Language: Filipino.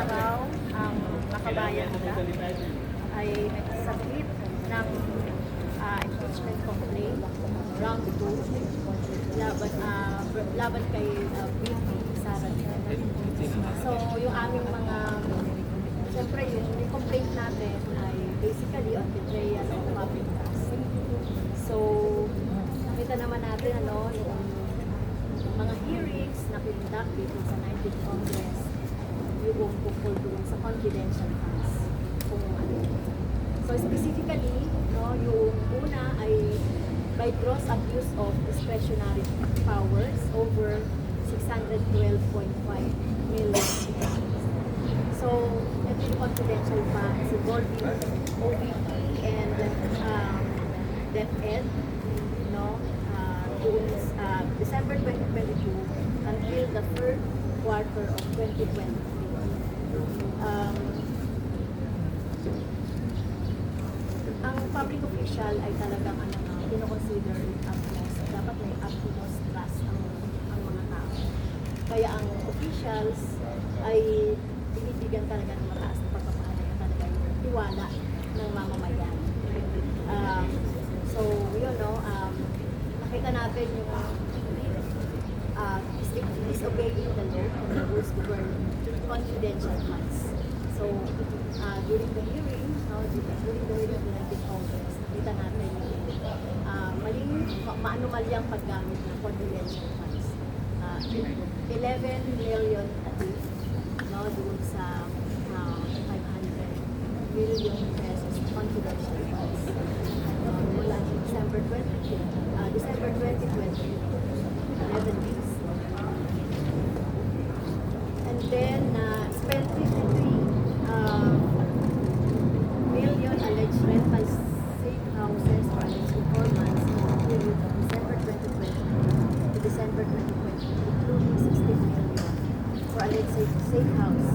araw, ang makabayan nila ay nagsubmit ng impeachment complaint round 2 laban kay VP Sara Duterte. So yung aming mga, siyempre yung complaint natin ay basically on betrayal of public trust. So nakita naman natin yung mga hearings na pinundak dito sa 19th Congress, yung bukol doon sa confidential funds. So specifically, yung una ay by gross abuse of discretionary powers over 612.5 million. So ito yung confidential funds involving OVP and DepEd, doon December 2022 until the third quarter of 2023. Ang public official ay talagang kino-consider utmost, dapat may utmost trust ang mga tao. Kaya ang officials ay binibigyan talaga ng mataas na pagpapahalaga talaga yung tiwala ng mamamayan. So yun, nakita natin yung disobeying the law and the rules govern confidential funds. So during the hearing, during the hearing of the 19th Congress, nakita natin yung maanumalyang paggamit ng confidential funds. 11 million at least, doon sa 500 million pesos confidential funds. Mula December 2020, 11 weeks. And then, spent 53 million alleged rental safe houses for alleged informants in the period of December 2020 to December 2020, including 60 million for alleged safe house